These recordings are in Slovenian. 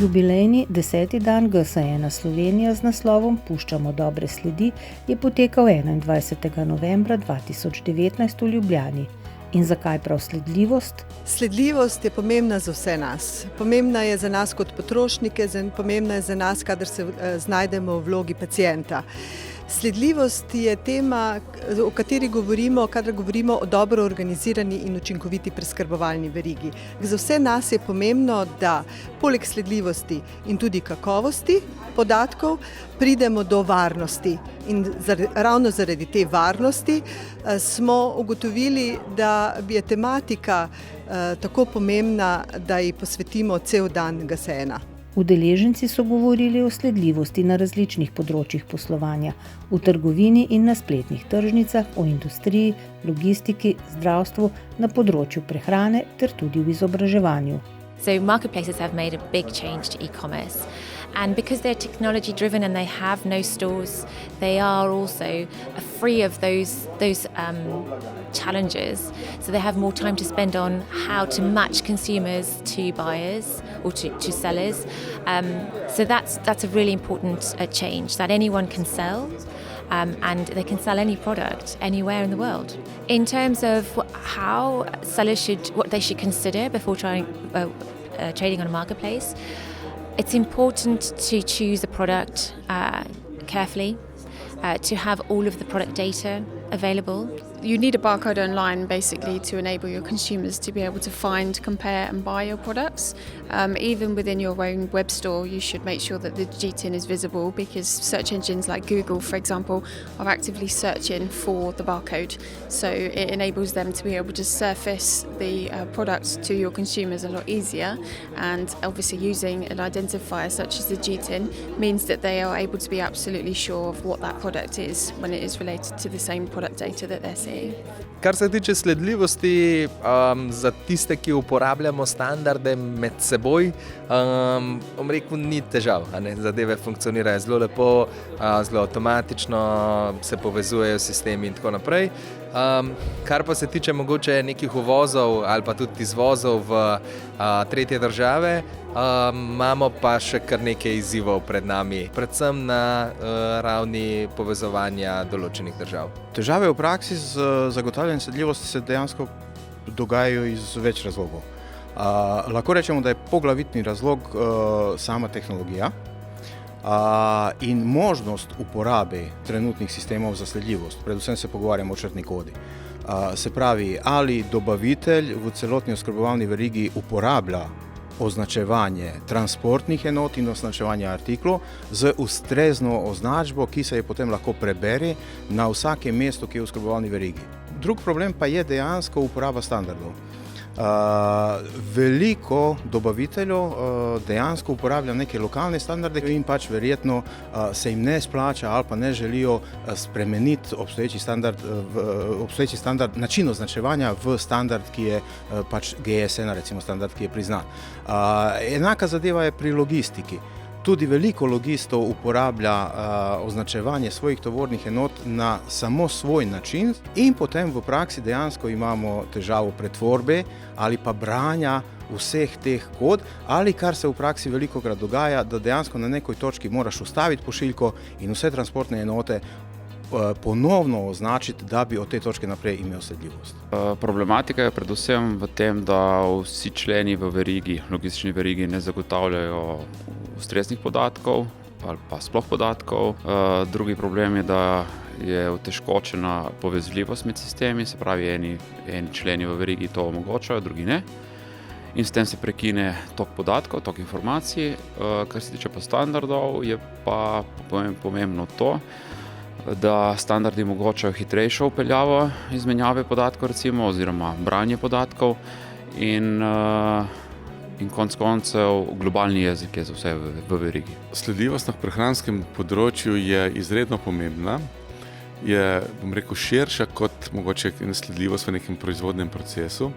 Jubilejni 10. dan GS1 Slovenija z naslovom Puščamo dobre sledi je potekal 21. novembra 2019 v Ljubljani. In zakaj prav sledljivost? Sledljivost je pomembna za vse nas. Pomembna je za nas kot potrošnike, pomembna je za nas, kadar se znajdemo v vlogi pacienta. Sledljivost je tema, o kateri govorimo, kadar govorimo o dobro organizirani in učinkoviti preskrbovalni verigi. Za vse nas je pomembno, da poleg sledljivosti in tudi kakovosti podatkov pridemo do varnosti. In ravno zaradi te varnosti smo ugotovili, da je tematika tako pomembna, da ji posvetimo cel dan GS1. Udeleženci so govorili o sledljivosti na različnih področjih poslovanja, v trgovini in na spletnih tržnicah, o industriji, logistiki, zdravstvu, na področju prehrane ter tudi v izobraževanju. So marketplaces have made a big change to e-commerce, and because they're technology driven and they have no stores, they are also free of those challenges. So they have more time to spend on how to match consumers to buyers or to sellers. So that's a really important change, that anyone can sell. And they can sell any product anywhere in the world. In terms of how sellers what they should consider before trading on a marketplace, it's important to choose a product carefully, to have all of the product data available. You need a barcode online basically to enable your consumers to be able to find, compare and buy your products. Even within your own web store, you should make sure that the GTIN is visible, because search engines like Google, for example, are actively searching for the barcode. So it enables them to be able to surface the products to your consumers a lot easier. And obviously using an identifier such as the GTIN means that they are able to be absolutely sure of what that product is when it is related to the same product data that they're seeing. Kar se tiče sledljivosti, za tiste, ki uporabljamo standarde med seboj, rekel, ni težav. Zadeve funkcionirajo zelo lepo, zelo avtomatično, se povezujejo sistemi in tako naprej. Kar pa se tiče mogoče nekih uvozov ali pa tudi izvozov v tretje države, imamo pa še kar nekaj izzivov pred nami, predvsem na ravni povezovanja določenih držav. Težave v praksi z zagotavljanjem sledljivosti se dejansko dogajajo iz več razlogov. Lahko rečemo, da je poglavitni razlog sama tehnologija in možnost uporabe trenutnih sistemov za sledljivost. Predvsem se pogovarjamo o črtni kodi. Se pravi, ali dobavitelj v celotni oskrbovalni verigi uporablja označevanje transportnih enot in označevanje artiklov z ustrezno označbo, ki se je potem lahko prebere na vsakem mestu, ki je v oskrbovalni verigi. Drug problem pa je dejansko uporaba standardov. Veliko dobaviteljev dejansko uporablja neke lokalne standarde in pač verjetno se jim ne splača ali pa ne želijo spremeniti obstoječi standard, način označevanja v standard, ki je pač GS1, recimo standard, ki je priznan. Enaka zadeva je pri logistiki. Tudi veliko logistov uporablja označevanje svojih tovornih enot na samo svoj način in potem v praksi dejansko imamo težavo pretvorbe ali pa branja vseh teh kod, ali kar se v praksi velikokrat dogaja, da dejansko na nekoj točki moraš ustaviti pošiljko in vse transportne enote ponovno označiti, da bi od te točke naprej imel sledljivost. Problematika je predvsem v tem, da vsi členi v verigi, logistični verigi ne zagotavljajo ustreznih podatkov ali pa sploh podatkov. Drugi problem je, da je otežkočena povezljivost med sistemi, se pravi eni členi v verigi to omogočajo, drugi ne. In s tem se prekine tok podatkov, tok informacij. Kar se tiče pa standardov, je pa pomembno to, da standardi omogočajo hitrejšo vpeljavo izmenjave podatkov, recimo, oziroma branje podatkov in konec koncev globalni jezik je za vse v verigi. Sledljivost na prehranskem področju je izredno pomembna. Je, širša kot mogoče sledljivost v nekem proizvodnem procesu.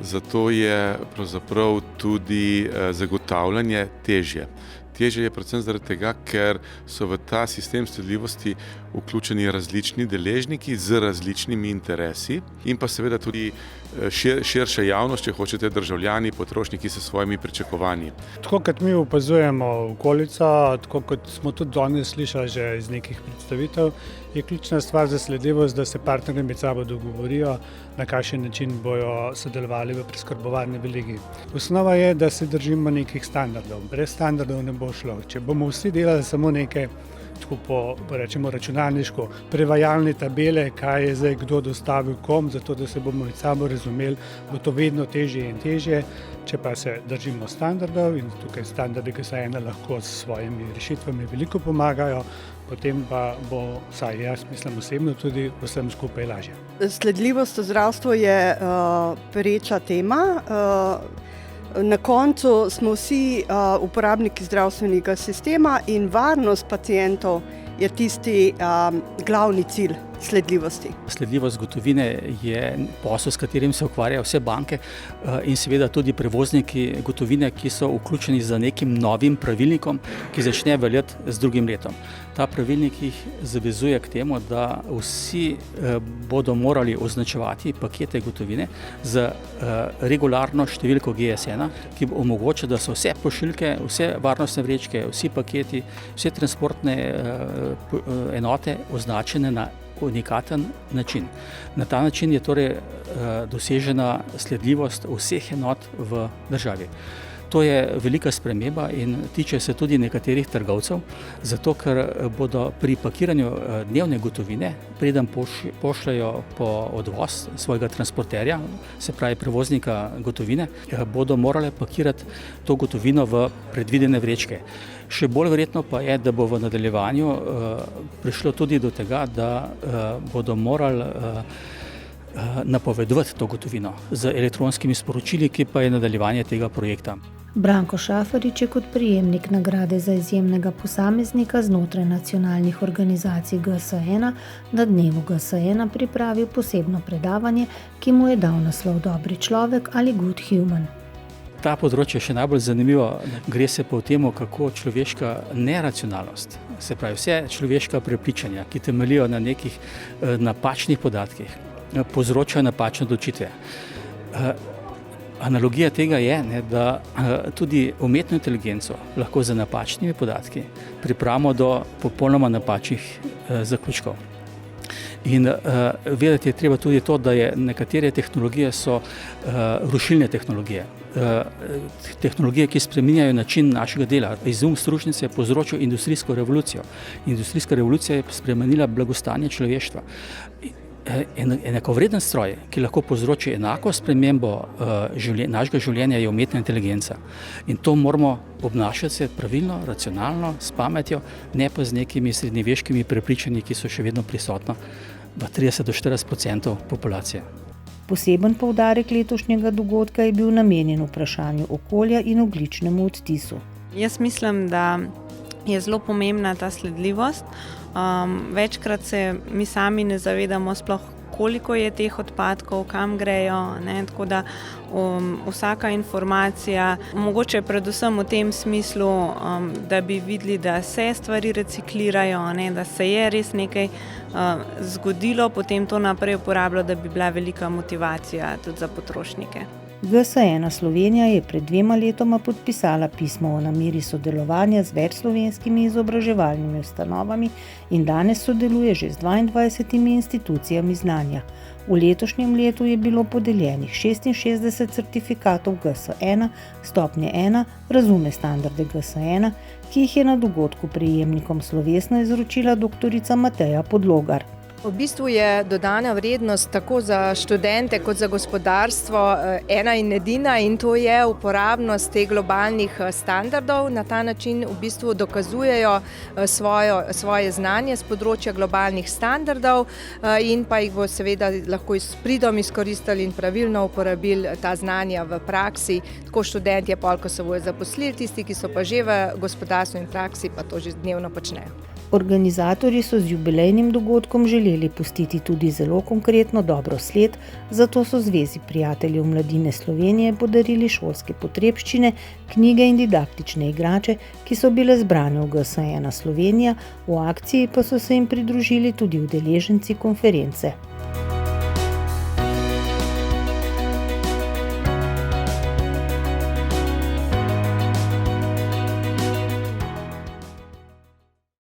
Zato je pravzaprav tudi zagotavljanje težje. Težje je predvsem zaradi tega, ker so v ta sistem sledljivosti vključeni različni deležniki z različnimi interesi in pa seveda tudi širša javnost, če hočete, državljani, potrošniki s svojimi pričakovanji. Tako kot mi opazujemo okolico, tako kot smo tudi danes slišali že iz nekih predstavitev, je ključna stvar za sledljivost, da se partnerji med sabo dogovorijo, na kakšen način bojo sodelovali v preskrbovalni verigi. Osnova je, da se držimo nekih standardov. Brez standardov ne bo šlo. Če bomo vsi delali samo neke, tako rečemo računalniško, prevajalne tabele, kaj je zdaj kdo dostavil kom, zato da se bomo med sabo razumeli, bo to vedno težje in težje. Če pa se držimo standardov in tukaj standardi GS1 lahko s svojimi rešitvami veliko pomagajo, potem pa bo, vsaj jaz mislim osebno, tudi vsem skupaj lažje. Sledljivost v zdravstvu je pereča tema. Na koncu smo vsi uporabniki zdravstvenega sistema in varnost pacientov je tisti glavni cilj sledljivosti. Sledljivost gotovine je posel, s katerim se ukvarjajo vse banke in seveda tudi prevozniki gotovine, ki so vključeni z nekim novim pravilnikom, ki začne veljati z drugim letom. Ta pravilnik jih zavezuje k temu, da vsi bodo morali označevati pakete gotovine z regularno številko GS1, ki omogoča, da so vse pošiljke, vse varnostne vrečke, vsi paketi, vse transportne enote označene na unikaten način. Na ta način je torej dosežena sledljivost vseh enot v državi. To je velika sprememba in tiče se tudi nekaterih trgovcev, zato ker bodo pri pakiranju dnevne gotovine, preden pošljajo po odvoz svojega transporterja, se pravi prevoznika gotovine, bodo morali pakirati to gotovino v predvidene vrečke. Še bolj verjetno pa je, da bo v nadaljevanju prišlo tudi do tega, da bodo morali napovedovati to gotovino z elektronskimi sporočili, ki pa je nadaljevanje tega projekta. Branko Šafarič je kot prejemnik nagrade za izjemnega posameznika znotraj nacionalnih organizacij GS1 na dnevu GS1 pripravil posebno predavanje, ki mu je dal naslov Dobri človek ali Good Human. Ta področje je še najbolj zanimivo. Gre se pa o tem, kako človeška neracionalnost, se pravi vse človeška prepričanja, ki temeljijo na nekih napačnih podatkih, povzročajo napačne odločitve. Analogija tega je, da tudi umetno inteligenco lahko z napačnimi podatki pripravimo do popolnoma napačnih zaključkov. In vedeti je treba tudi to, da nekatere tehnologije so rušilne tehnologije. Tehnologije, ki spreminjajo način našega dela. Izum stručnice je povzročil industrijsko revolucijo. Industrijska revolucija je spremenila blagostanje človeštva. Enakovreden stroj, ki lahko povzroči enako spremembo našega življenja, je umetna inteligenca. In to moramo obnašati se pravilno, racionalno, s pametjo, ne pa z nekimi srednjeveškimi prepričanji, ki so še vedno prisotna v 30-40% populacije. Poseben poudarek letošnjega dogodka je bil namenjen vprašanju okolja in ogljičnemu odtisu. Jaz mislim, da je zelo pomembna ta sledljivost. Večkrat se mi sami ne zavedamo sploh, koliko je teh odpadkov, kam grejo, ne? Tako da vsaka informacija, mogoče predvsem v tem smislu, da bi videli, da se stvari reciklirajo, ne? Da se je res nekaj zgodilo, potem to naprej uporabljalo, da bi bila velika motivacija tudi za potrošnike. GS1 Slovenija je pred 2 letoma podpisala pismo o nameri sodelovanja z več slovenskimi izobraževalnimi ustanovami in danes sodeluje že z 22 institucijami znanja. V letošnjem letu je bilo podeljenih 66 certifikatov GS1 stopnje 1 razume standarde GS1, ki jih je na dogodku prejemnikom slovesno izročila doktorica Mateja Podlogar. V bistvu je dodana vrednost tako za študente kot za gospodarstvo ena in edina in to je uporabnost teh globalnih standardov. Na ta način v bistvu dokazujejo svoje znanje z področja globalnih standardov in pa jih bo seveda lahko s pridom izkoristili in pravilno uporabili ta znanja v praksi. Tako študentje, ko se bodo zaposlili, tisti, ki so pa že v gospodarstvu in praksi, pa to že dnevno počnejo. Organizatorji so z jubilejnim dogodkom želeli pustiti tudi zelo konkretno dobro sled, zato so Zvezi prijateljev mladine Slovenije podarili šolske potrebščine, knjige in didaktične igrače, ki so bile zbrane v GS1 Slovenija, v akciji pa so se jim pridružili tudi udeleženci konference.